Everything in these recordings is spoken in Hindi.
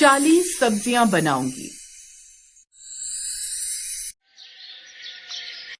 40 सब्जियां बनाऊंगी।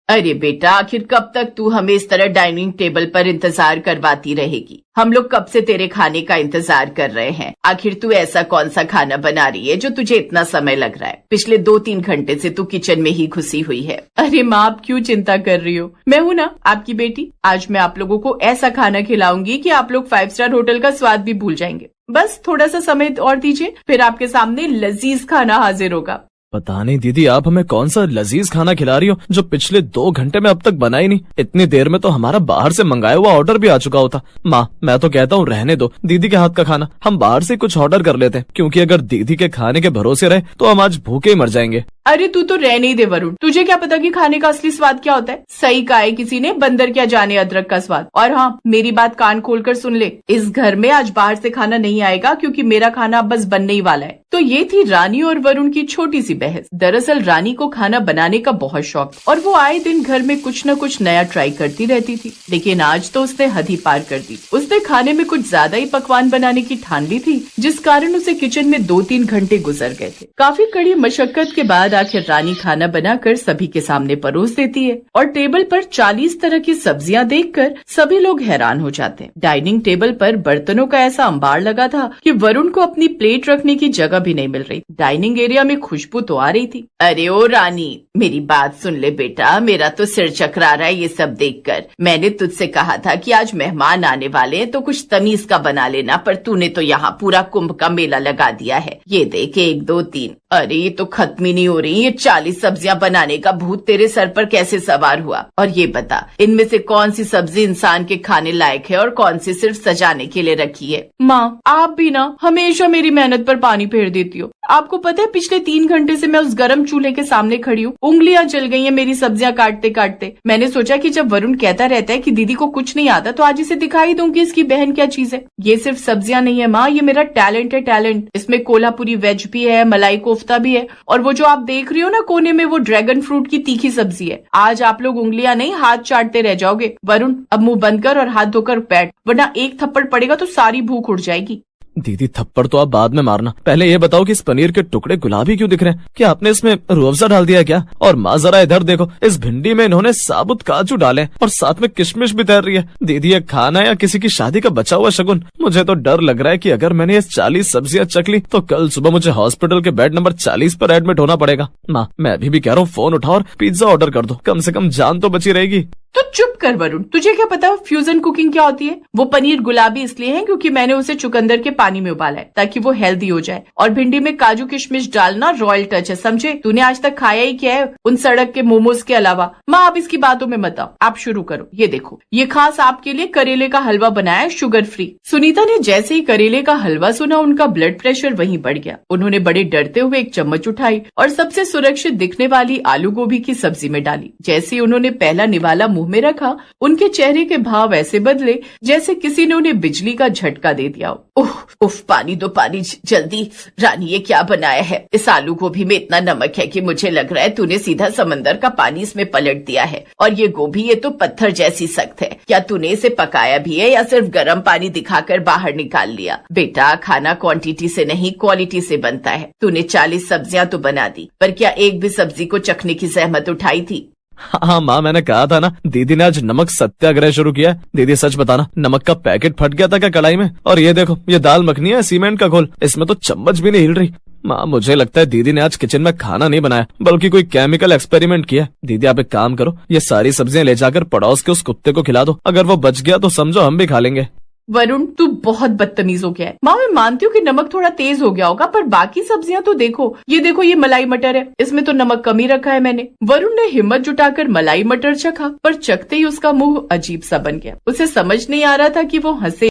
अरे बेटा, आखिर कब तक तू हमें इस तरह डाइनिंग टेबल पर इंतजार करवाती रहेगी? हम लोग कब से तेरे खाने का इंतजार कर रहे हैं। आखिर तू ऐसा कौन सा खाना बना रही है जो तुझे इतना समय लग रहा है? पिछले 2-3 घंटे से तू किचन में ही घुसी हुई है। अरे माँ, आप क्यों चिंता कर रही हो? मैं हूँ ना आपकी बेटी। आज मैं आप लोगों को ऐसा खाना खिलाऊंगी कि आप लोग 5 स्टार होटल का स्वाद भी भूल जाएंगे। बस थोड़ा सा समय और दीजिए, फिर आपके सामने लजीज खाना हाजिर होगा। पता नहीं दीदी, आप हमें कौन सा लजीज खाना खिला रही हो जो पिछले 2 घंटे में अब तक बना ही नहीं। इतनी देर में तो हमारा बाहर से मंगाया हुआ ऑर्डर भी आ चुका होता। माँ, मैं तो कहता हूँ रहने दो दीदी के हाथ का खाना, हम बाहर से कुछ ऑर्डर कर लेते हैं, क्योंकि अगर दीदी के खाने के भरोसे रहे तो हम आज भूखे ही मर जाएंगे। अरे तू तो रहने ही दे वरुण, तुझे क्या पता कि खाने का असली स्वाद क्या होता है? सही कहा है किसी ने, बंदर क्या जाने अदरक का स्वाद। और हाँ, मेरी बात कान खोलकर सुन ले, इस घर में आज बाहर से खाना नहीं आएगा, क्योंकि मेरा खाना अब बस बनने ही वाला है। तो ये थी रानी और वरुण की छोटी सी बहस। दरअसल रानी को खाना बनाने का बहुत शौक और वो आए दिन घर में कुछ न कुछ नया ट्राई करती रहती थी, लेकिन आज तो उसने हद ही पार कर दी। उसने खाने में कुछ ज्यादा ही पकवान बनाने की ठान ली थी, जिस कारण उसे किचन में 2-3 घंटे गुजर गए थे। काफी कड़ी मशक्कत के बाद आखिर रानी खाना बनाकर सभी के सामने परोस देती है और टेबल पर 40 तरह की सब्जियां देखकर सभी लोग हैरान हो जाते हैं। डाइनिंग टेबल पर बर्तनों का ऐसा अंबार लगा था कि वरुण को अपनी प्लेट रखने की जगह भी नहीं मिल रही। डाइनिंग एरिया में खुशबू तो आ रही थी। अरे ओ रानी, मेरी बात सुन ले बेटा, मेरा तो सिर चकरा रहा है ये सब देखकर। मैंने तुझसे कहा था कि आज मेहमान आने वाले हैं तो कुछ तमीज का बना लेना, पर तूने तो यहाँ पूरा कुंभ का मेला लगा दिया है। ये देख, 1 2 3, अरे ये तो खत्म ही नहीं हो रही। ये 40 सब्जियां बनाने का भूत तेरे सर पर कैसे सवार हुआ? और ये बता, इनमें से कौन सी सब्जी इंसान के खाने लायक है और कौन सी सिर्फ सजाने के लिए रखी है? माँ, आप भी ना हमेशा मेरी मेहनत पर पानी फेर देती हो। आपको पता है पिछले 3 घंटे से मैं उस गर्म चूल्हे के सामने खड़ी हूँ, उंगलियां जल गई हैं मेरी सब्जियां काटते काटते। मैंने सोचा कि जब वरुण कहता रहता है कि दीदी को कुछ नहीं आता, तो आज इसे दिखाई दूं कि इसकी बहन क्या चीज है। ये सिर्फ सब्जियां नहीं है माँ, ये मेरा टैलेंट है, टैलेंट। इसमें कोल्हापुरी वेज भी है, मलाई कोफ्ता भी है, और वो जो आप देख रही हो ना कोने में, वो ड्रैगन फ्रूट की तीखी सब्जी है। आज आप लोग उंगलियां नहीं हाथ चाटते रह जाओगे। वरुण, अब मुंह बंद कर और हाथ धोकर बैठ, वरना एक थप्पड़ पड़ेगा तो सारी भूख उड़ जाएगी। दीदी, थप्पड़ तो आप बाद में मारना, पहले ये बताओ कि इस पनीर के टुकड़े गुलाबी क्यों दिख रहे हैं? क्या आपने इसमें रूह अफ़ज़ा डाल दिया क्या? और माँ, जरा इधर देखो, इस भिंडी में इन्होंने साबुत काजू डाले और साथ में किशमिश भी तैर रही है। दीदी, ये खाना या किसी की शादी का बचा हुआ शगुन? मुझे तो डर लग रहा है कि अगर मैंने ये 40 सब्जियां चख ली तो कल सुबह मुझे हॉस्पिटल के बेड नंबर 40 पर एडमिट होना पड़ेगा। माँ, मैं अभी भी कह रहा हूँ, फोन उठाओ और पिज्जा ऑर्डर कर दो, कम से कम जान तो बची रहेगी। तो चुप कर वरुण, तुझे क्या पता फ्यूजन कुकिंग क्या होती है? वो पनीर गुलाबी इसलिए है क्योंकि मैंने उसे चुकंदर के पानी में उबाला है ताकि वो हेल्दी हो जाए, और भिंडी में काजू किशमिश डालना रॉयल टच है, समझे? तूने आज तक खाया ही क्या है उन सड़क के मोमोज के अलावा? माँ, आप इसकी बातों में मत आओ, आप शुरू करो। ये देखो, ये खास आपके लिए करेले का हलवा बनाया है, शुगर फ्री। सुनीता ने जैसे ही करेले का हलवा सुना, उनका ब्लड प्रेशर वहीं बढ़ गया। उन्होंने बड़े डरते हुए एक चम्मच उठाई और सबसे सुरक्षित दिखने वाली आलू गोभी की सब्जी में डाली। जैसे उन्होंने पहला निवाला मुंह में रखा, उनके चेहरे के भाव ऐसे बदले जैसे किसी ने उन्हें बिजली का झटका दे दिया। उफ, पानी दो, पानी जल्दी। रानी, ये क्या बनाया है? इस आलू गोभी में इतना नमक है कि मुझे लग रहा है तूने सीधा समंदर का पानी इसमें पलट दिया है। और ये गोभी, ये तो पत्थर जैसी सख्त है। क्या तूने इसे पकाया भी है या सिर्फ गर्म पानी दिखाकर बाहर निकाल लिया? बेटा, खाना क्वांटिटी से नहीं क्वालिटी से बनता है। तूने 40 सब्जियां तो बना दी, पर क्या एक भी सब्जी को चखने की जहमत उठाई थी? हाँ माँ, मैंने कहा था ना, दीदी ने आज नमक सत्याग्रह शुरू किया है। दीदी, सच बताना, नमक का पैकेट फट गया था क्या कढ़ाई में? और ये देखो, ये दाल मखनी है, सीमेंट का घोल, इसमें तो चम्मच भी नहीं हिल रही। माँ, मुझे लगता है दीदी ने आज किचन में खाना नहीं बनाया, बल्कि कोई केमिकल एक्सपेरिमेंट किया। दीदी, आप एक काम करो, ये सारी सब्जियां ले जाकर पड़ोस के उस कुत्ते को खिला दो। अगर वो बच गया तो समझो हम भी खा लेंगे। वरुण, तू बहुत बदतमीज हो गया है। माँ, मैं मानती हूँ कि नमक थोड़ा तेज हो गया होगा, पर बाकी सब्जियां तो देखो। ये मलाई मटर है, इसमें तो नमक कम ही रखा है मैंने। वरुण ने हिम्मत जुटाकर मलाई मटर चखा, पर चखते ही उसका मुंह अजीब सा बन गया। उसे समझ नहीं आ रहा था कि वो हंसे।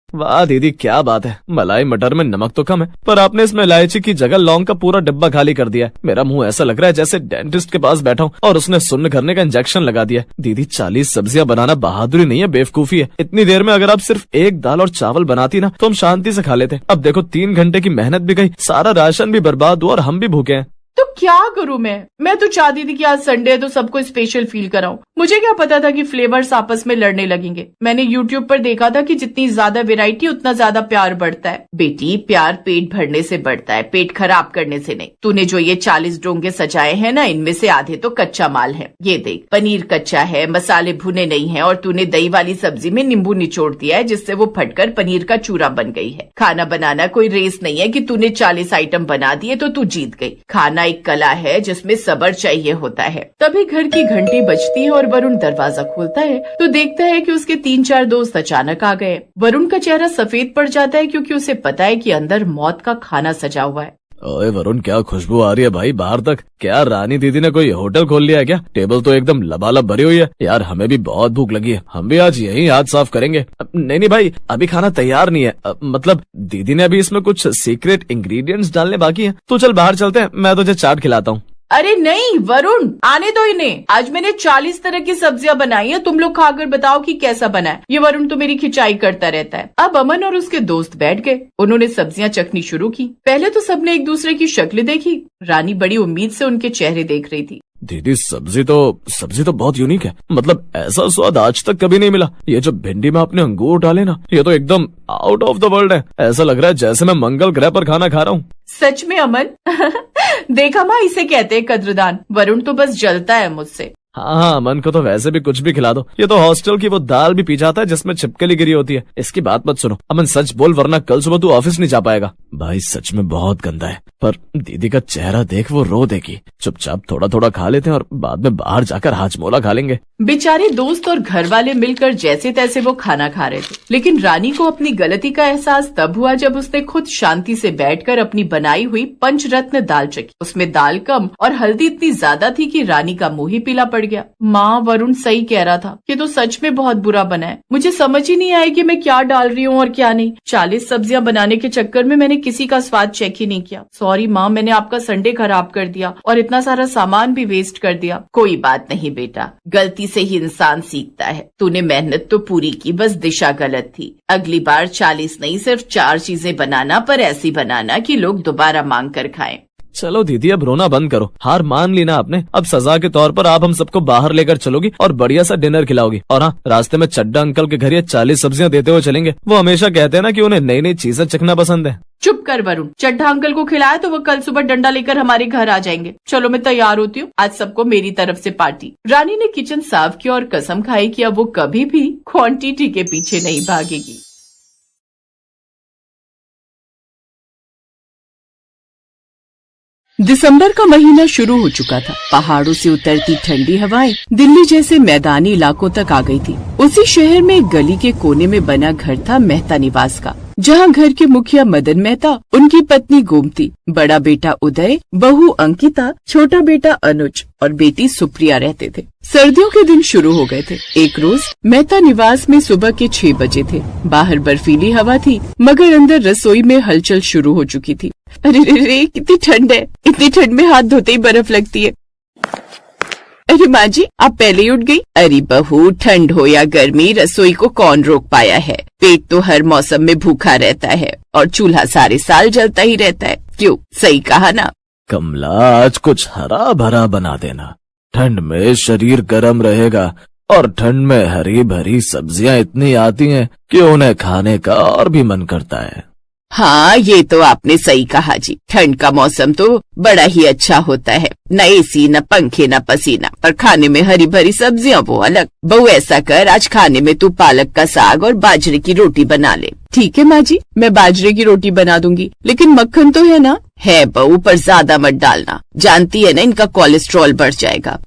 वाह दीदी, क्या बात है, मलाई मटर में नमक तो कम है, पर आपने इसमें इलायची की जगह लौंग का पूरा डिब्बा खाली कर दिया। मेरा मुंह ऐसा लग रहा है जैसे डेंटिस्ट के पास बैठा हूँ और उसने सुन्न करने का इंजेक्शन लगा दिया। दीदी, 40 सब्जियां बनाना बहादुरी नहीं है, बेवकूफी है। इतनी देर में अगर आप सिर्फ एक दाल और चावल बनाती ना, तो हम शांति से खा लेते। अब देखो, 3 घंटे की मेहनत भी गई, सारा राशन भी बर्बाद हुआ और हम भी भूखे हैं। तो क्या करूं मैं तो चाहती थी कि आज संडे है तो सबको स्पेशल फील कराऊं। मुझे क्या पता था कि फ्लेवर्स आपस में लड़ने लगेंगे। मैंने यूट्यूब पर देखा था कि जितनी ज्यादा वैरायटी उतना ज्यादा प्यार बढ़ता है। बेटी, प्यार पेट भरने से बढ़ता है, पेट खराब करने से नहीं। तूने जो ये 40 डोंगे सजाए हैं ना, इनमें से आधे तो कच्चा माल है। ये देख, पनीर कच्चा है, मसाले भुने नहीं है, और तूने दही वाली सब्जी में नींबू निचोड़ दिया है जिससे वो फटकर पनीर का चूरा बन गई है। खाना बनाना कोई रेस नहीं है कि तूने 40 आइटम बना दिए तो तू जीत गई। खाना एक कला है जिसमें सब्र चाहिए होता है। तभी घर की घंटी बजती है और वरुण दरवाजा खोलता है तो देखता है कि उसके 3-4 दोस्त अचानक आ गए। वरुण का चेहरा सफेद पड़ जाता है क्योंकि उसे पता है कि अंदर मौत का खाना सजा हुआ है। ओए वरुण, क्या खुशबू आ रही है भाई बाहर तक। क्या रानी दीदी ने कोई होटल खोल लिया है क्या? टेबल तो एकदम लबालब भरी हुई है। यार हमें भी बहुत भूख लगी है, हम भी आज यहीं हाथ साफ करेंगे। नहीं भाई, अभी खाना तैयार नहीं है। मतलब दीदी ने अभी इसमें कुछ सीक्रेट इंग्रेडिएंट्स डालने बाकी है। तो चल बाहर चलते हैं, मैं तुझे चाट खिलाता हूँ। अरे नहीं वरुण, आने दो इन्हें। आज मैंने 40 तरह की सब्जियां बनाई है, तुम लोग खाकर बताओ कि कैसा बना है। ये वरुण तो मेरी खिंचाई करता रहता है। अब अमन और उसके दोस्त बैठ गए। उन्होंने सब्जियां चखनी शुरू की। पहले तो सबने एक दूसरे की शक्ल देखी। रानी बड़ी उम्मीद से उनके चेहरे देख रही थी। दीदी सब्जी तो बहुत यूनिक है। मतलब ऐसा स्वाद आज तक कभी नहीं मिला। ये जो भिंडी में आपने अंगूर डाले ना, ये तो एकदम आउट ऑफ द वर्ल्ड है। ऐसा लग रहा है जैसे मैं मंगल ग्रह पर खाना खा रहा हूँ। सच में अमन? देखा माँ, इसे कहते हैं कद्रदान। वरुण तो बस जलता है मुझसे। हाँ, अमन को तो वैसे भी कुछ भी खिला दो। ये तो हॉस्टल की वो दाल भी पी जाता है जिसमें छिपकली गिरी होती है। इसकी बात मत सुनो। अमन सच बोल, वरना कल सुबह तू ऑफिस नहीं जा पाएगा। भाई सच में बहुत गंदा है, पर दीदी का चेहरा देख, वो रो देगी। चुपचाप थोड़ा थोड़ा खा लेते हैं और बाद में बाहर जाकर हाजमोला खा लेंगे। बेचारे दोस्त और घर वाले मिलकर जैसे तैसे वो खाना खा रहे थे। लेकिन रानी को अपनी गलती का एहसास तब हुआ जब उसने खुद शांति से बैठकर अपनी बनाई हुई पंचरत्न दाल चखी। उसमें दाल कम और हल्दी इतनी ज्यादा थी कि रानी का मुंह ही पीला पड़ गया। माँ, वरुण सही कह रहा था, ये तो सच में बहुत बुरा बना है। मुझे समझ ही नहीं आया कि मैं क्या डाल रही हूँ और क्या नहीं। 40 सब्जियां बनाने के चक्कर में मैंने किसी का स्वाद चेक ही नहीं किया। सॉरी माँ, मैंने आपका संडे खराब कर दिया और इतना सारा सामान भी वेस्ट कर दिया। कोई बात नहीं बेटा, गलती से ही इंसान सीखता है। तूने मेहनत तो पूरी की, बस दिशा गलत थी। अगली बार 40 नहीं, सिर्फ 4 चीजें बनाना, पर ऐसी बनाना कि लोग दोबारा मांग कर खाएं। चलो दीदी, अब रोना बंद करो। हार मान ली ना आपने। अब सजा के तौर पर आप हम सबको बाहर लेकर चलोगी और बढ़िया सा डिनर खिलाओगी। और हाँ, रास्ते में चड्डा अंकल के घर ये 40 सब्जियां देते हुए चलेंगे। वो हमेशा कहते हैं ना कि उन्हें नई नई चीजें चखना पसंद है। चुप कर वरुण, चड्ढा अंकल को खिलाया तो वो कल सुबह डंडा लेकर हमारे घर आ जाएंगे। चलो मैं तैयार होती हूँ, आज सबको मेरी तरफ से पार्टी। रानी ने किचन साफ किया और कसम खाई कि अब वो कभी भी क्वांटिटी के पीछे नहीं भागेगी। दिसंबर का महीना शुरू हो चुका था। पहाड़ों से उतरती ठंडी हवाएं दिल्ली जैसे मैदानी इलाकों तक आ गई थी। उसी शहर में एक गली के कोने में बना घर था मेहता निवास का, जहां घर के मुखिया मदन मेहता, उनकी पत्नी गोमती, बड़ा बेटा उदय, बहू अंकिता, छोटा बेटा अनुज और बेटी सुप्रिया रहते थे। सर्दियों के दिन शुरू हो गए थे। एक रोज मेहता निवास में सुबह के 6 बजे थे। बाहर बर्फीली हवा थी, मगर अंदर रसोई में हलचल शुरू हो चुकी थी। अरे रे, कितनी ठंड है। इतनी ठंड में हाथ धोते ही बर्फ लगती है। अरे माँ जी, आप पहले ही उठ गई। अरे बहू, ठंड हो या गर्मी, रसोई को कौन रोक पाया है। पेट तो हर मौसम में भूखा रहता है और चूल्हा सारे साल जलता ही रहता है। क्यों, सही कहा ना। कमला, आज कुछ हरा भरा बना देना। ठंड में शरीर गर्म रहेगा और ठंड में हरी भरी सब्जियां इतनी आती हैं कि उन्हें खाने का और भी मन करता है। हाँ, ये तो आपने सही कहा जी। ठंड का मौसम तो बड़ा ही अच्छा होता है। न एसी, न पंखे, न पसीना, पर खाने में हरी भरी सब्जियां वो अलग। बहू ऐसा कर, आज खाने में तू पालक का साग और बाजरे की रोटी बना ले। ठीक है माँ जी, मैं बाजरे की रोटी बना दूंगी, लेकिन मक्खन तो है ना। है बहू, पर ज्यादा मत डालना, जानती है ना इनका कोलेस्ट्रॉल बढ़ जाएगा।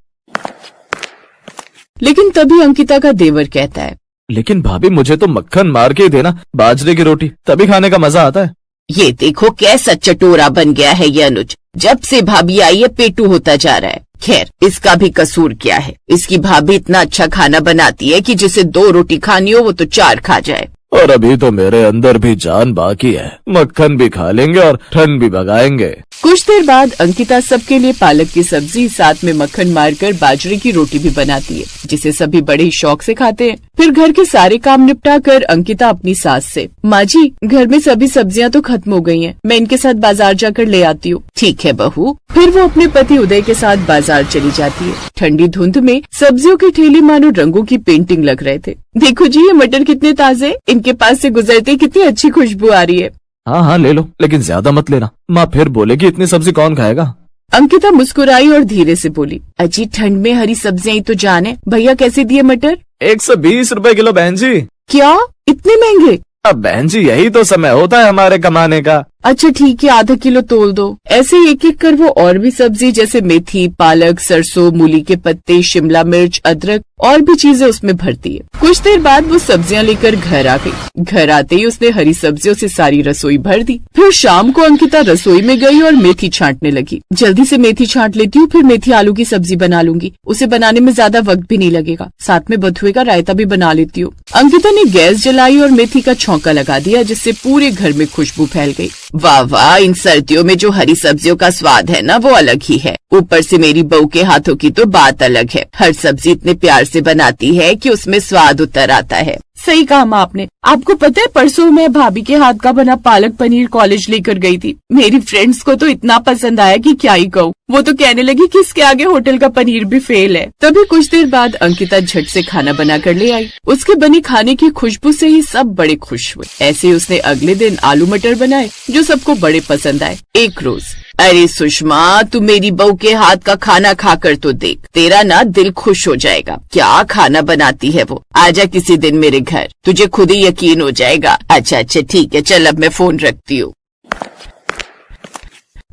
लेकिन तभी अंकिता का देवर कहता है, लेकिन भाभी, मुझे तो मक्खन मार के ही देना बाजरे की रोटी, तभी खाने का मजा आता है। ये देखो कैसा चटोरा बन गया है ये अनुज। जब से भाभी आई है पेटू होता जा रहा है। खैर, इसका भी कसूर क्या है। इसकी भाभी इतना अच्छा खाना बनाती है कि जिसे 2 रोटी खानी हो वो तो 4 खा जाए। और अभी तो मेरे अंदर भी जान बाकी है। मक्खन भी खा लेंगे और ठंड भी भगाएंगे। कुछ देर बाद अंकिता सबके लिए पालक की सब्जी साथ में मक्खन मारकर बाजरे की रोटी भी बनाती है, जिसे सभी बड़े ही शौक से खाते हैं। फिर घर के सारे काम निपटा कर अंकिता अपनी सास से, माँ जी घर में सभी सब्जियां तो खत्म हो गई हैं, मैं इनके साथ बाजार जाकर ले आती हूँ। ठीक है बहू। फिर वो अपने पति उदय के साथ बाजार चली जाती है। ठंडी धुंध में सब्जियों के ठेले मानो रंगों की पेंटिंग लग रहे थे। देखो जी ये मटर कितने ताजे, इनके पास से गुजरते कितनी अच्छी खुशबू आ रही है। हाँ हाँ ले लो, लेकिन ज्यादा मत लेना, माँ फिर बोलेगी इतनी सब्जी कौन खाएगा। अंकिता मुस्कुराई और धीरे से बोली, अजी ठंड में हरी सब्जियां ही तो जान है। भैया कैसे दिए मटर? 120 रुपए किलो बहन जी। क्या इतने महंगे? अब बहन जी यही तो समय होता है हमारे कमाने का। अच्छा ठीक है, आधा किलो तोल दो। ऐसे एक एक कर वो और भी सब्जी जैसे मेथी, पालक, सरसों, मूली के पत्ते, शिमला मिर्च, अदरक और भी चीजें उसमें भरती है। कुछ देर बाद वो सब्जियां लेकर घर आ गई। घर आते ही उसने हरी सब्जियों से सारी रसोई भर दी। फिर शाम को अंकिता रसोई में गई और मेथी छांटने लगी। जल्दी से मेथी छांट लेती हूँ, फिर मेथी आलू की सब्जी बना लूंगी, उसे बनाने में ज्यादा वक्त भी नहीं लगेगा। साथ में बथुए का रायता भी बना लेती हूँ। अंकिता ने गैस जलाई और मेथी का छौंका लगा दिया, जिससे पूरे घर में खुशबू फैल गई। वाह वाह, इन सर्दियों में जो हरी सब्जियों का स्वाद है ना वो अलग ही है। ऊपर से मेरी बहू के हाथों की तो बात अलग है। हर सब्जी इतने प्यार से बनाती है कि उसमें स्वाद उतर आता है। सही कहा माँ आपने। आपको पता है परसों मैं भाभी के हाथ का बना पालक पनीर कॉलेज लेकर गई थी। मेरी फ्रेंड्स को तो इतना पसंद आया कि क्या ही कहूँ। वो तो कहने लगी कि इसके आगे होटल का पनीर भी फेल है। तभी कुछ देर बाद अंकिता झट से खाना बना कर ले आई। उसके बने खाने की खुशबू से ही सब बड़े खुश हुए। ऐसे ही उसने अगले दिन आलू मटर बनाए जो सबको बड़े पसंद आए। एक रोज, अरे सुषमा तू मेरी बहू के हाथ का खाना खाकर तो देख, तेरा ना दिल खुश हो जाएगा। क्या खाना बनाती है वो, आजा किसी दिन मेरे घर, तुझे खुद ही यकीन हो जाएगा। अच्छा ठीक है, चल अब मैं फोन रखती हूँ।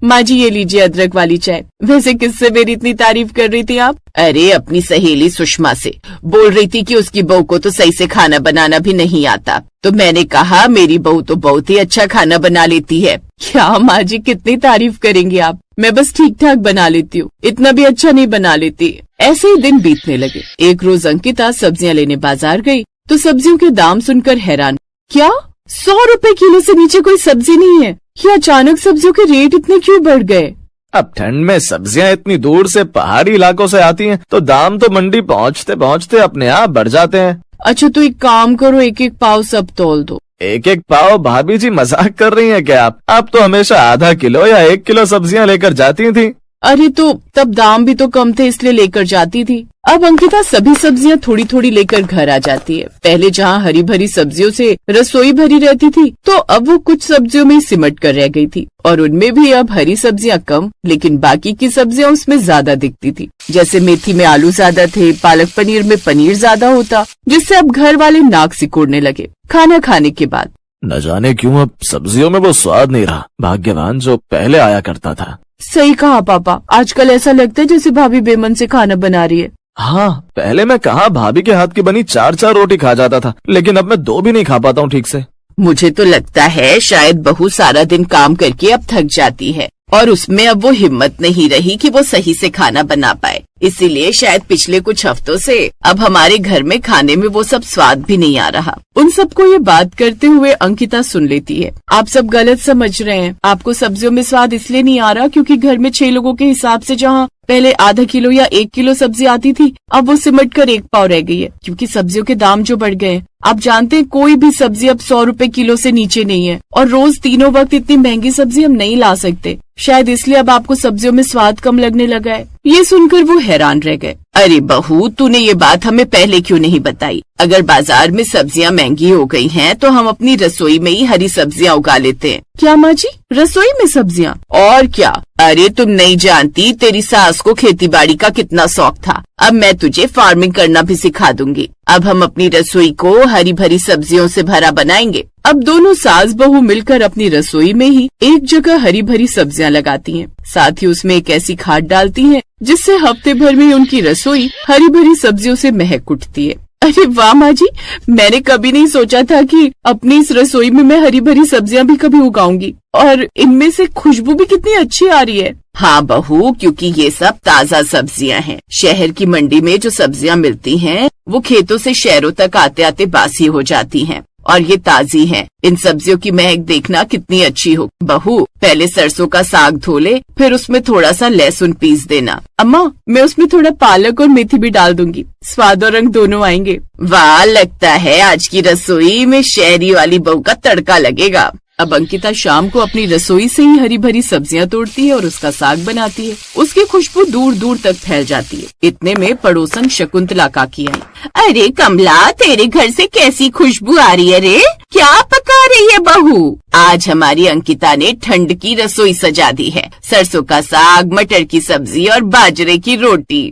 माँ जी ये लीजिए अदरक वाली चाय। वैसे किससे मेरी इतनी तारीफ कर रही थी आप? अरे अपनी सहेली सुषमा से। बोल रही थी कि उसकी बहू को तो सही से खाना बनाना भी नहीं आता, तो मैंने कहा मेरी बहू तो बहुत ही अच्छा खाना बना लेती है। क्या माँ जी कितनी तारीफ करेंगी आप, मैं बस ठीक ठाक बना लेती हूँ, इतना भी अच्छा नहीं बना लेती। ऐसे ही दिन बीतने लगे। एक रोज अंकिता सब्जियां लेने बाजार गई तो सब्जियों के दाम सुनकर हैरान, क्या 100 रुपए किलो से नीचे कोई सब्जी नहीं है? ये अचानक सब्जियों के रेट इतने क्यों बढ़ गए? अब ठंड में सब्जियां इतनी दूर से पहाड़ी इलाकों से आती हैं, तो दाम तो मंडी पहुंचते पहुंचते अपने आप बढ़ जाते हैं। अच्छा तो एक काम करो, एक एक पाव सब तोल दो। एक एक पाव? भाभी जी मजाक कर रही हैं क्या आप तो हमेशा आधा किलो या 1 किलो सब्जियां लेकर जाती थी। अरे तो तब दाम भी तो कम थे इसलिए लेकर जाती थी। अब अंकिता सभी सब्जियां थोड़ी थोड़ी लेकर घर आ जाती है। पहले जहाँ हरी भरी सब्जियों से रसोई भरी रहती थी, तो अब वो कुछ सब्जियों में सिमट कर रह गई थी और उनमें भी अब हरी सब्जियां कम, लेकिन बाकी की सब्जियां उसमें ज्यादा दिखती थी। जैसे मेथी में आलू ज्यादा थे, पालक पनीर में पनीर ज्यादा होता, जिससे अब घर वाले नाक सिकोड़ने लगे। खाना खाने के बाद न जाने क्यों अब सब्जियों में वो स्वाद नहीं रहा, भाग्यवान जो पहले आया करता था। सही कहा पापा, आजकल ऐसा लगता है जैसे भाभी बेमन से खाना बना रही है। हाँ पहले मैं कहाँ भाभी के हाथ की बनी 4 रोटी खा जाता था, लेकिन अब मैं 2 भी नहीं खा पाता हूँ ठीक से। मुझे तो लगता है शायद बहू सारा दिन काम करके अब थक जाती है और उसमें अब वो हिम्मत नहीं रही कि वो सही से खाना बना पाए। इसीलिए शायद पिछले कुछ हफ्तों से अब हमारे घर में खाने में वो सब स्वाद भी नहीं आ रहा। उन सबको ये बात करते हुए अंकिता सुन लेती है। आप सब गलत समझ रहे हैं, आपको सब्जियों में स्वाद इसलिए नहीं आ रहा क्योंकि घर में 6 लोगों के हिसाब से जहाँ पहले आधा किलो या 1 किलो सब्जी आती थी, अब वो सिमट कर 1 पाव रह गई है क्योंकि सब्जियों के दाम जो बढ़ गए हैं। आप जानते हैं कोई भी सब्जी अब 100 रुपए किलो से नीचे नहीं है और रोज तीनों वक्त इतनी महंगी सब्जी हम नहीं ला सकते। शायद इसलिए अब आपको सब्जियों में स्वाद कम लगने लगा है। ये सुनकर वो हैरान रह गए। अरे बहू तूने ये बात हमें पहले क्यों नहीं बताई? अगर बाजार में सब्जियां महंगी हो गई हैं, तो हम अपनी रसोई में ही हरी सब्जियां उगा लेते हैं। क्या माँ जी, रसोई में सब्जियां? और क्या, अरे तुम नहीं जानती तेरी सास को खेती बाड़ी का कितना शौक था। अब मैं तुझे फार्मिंग करना भी सिखा दूंगी। अब हम अपनी रसोई को हरी भरी सब्जियों से भरा बनाएंगे। अब दोनों सास बहू मिलकर अपनी रसोई में ही एक जगह हरी भरी सब्जियां लगाती हैं। साथ ही उसमें एक ऐसी खाद डालती हैं जिससे हफ्ते भर में उनकी रसोई हरी भरी सब्जियों से महक उठती है। अरे वाह माँ जी, मैंने कभी नहीं सोचा था कि अपनी इस रसोई में मैं हरी भरी सब्जियां भी कभी उगाऊंगी और इनमें से खुशबू भी कितनी अच्छी आ रही है। हाँ बहू, क्योंकि ये सब ताज़ा सब्जियां हैं। शहर की मंडी में जो सब्जियां मिलती हैं, वो खेतों से शहरों तक आते आते बासी हो जाती हैं और ये ताजी हैं। इन सब्जियों की महक देखना कितनी अच्छी हो। बहू, पहले सरसों का साग धो ले, फिर उसमें थोड़ा सा लहसुन पीस देना। अम्मा, मैं उसमें थोड़ा पालक और मेथी भी डाल दूंगी, स्वाद और रंग दोनों आएंगे। वाह, लगता है आज की रसोई में शहरी वाली बहू का तड़का लगेगा। अब अंकिता शाम को अपनी रसोई से ही हरी भरी सब्जियां तोड़ती है और उसका साग बनाती है। उसकी खुशबू दूर दूर तक फैल जाती है। इतने में पड़ोसन शकुंतला काकी आई। अरे कमला, तेरे घर से कैसी खुशबू आ रही है रे? क्या पका रही है बहू? आज हमारी अंकिता ने ठंड की रसोई सजा दी है। सरसों का साग, मटर की सब्जी और बाजरे की रोटी।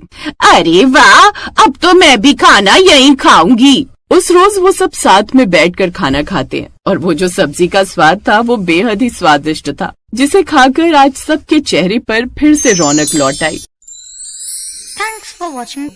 अरे वाह, अब तो मैं भी खाना यहीं खाऊंगी। उस रोज वो सब साथ में बैठकर खाना खाते हैं और वो जो सब्जी का स्वाद था वो बेहद ही स्वादिष्ट था, जिसे खाकर आज सबके चेहरे पर फिर से रौनक लौट आई। Thanks for watching.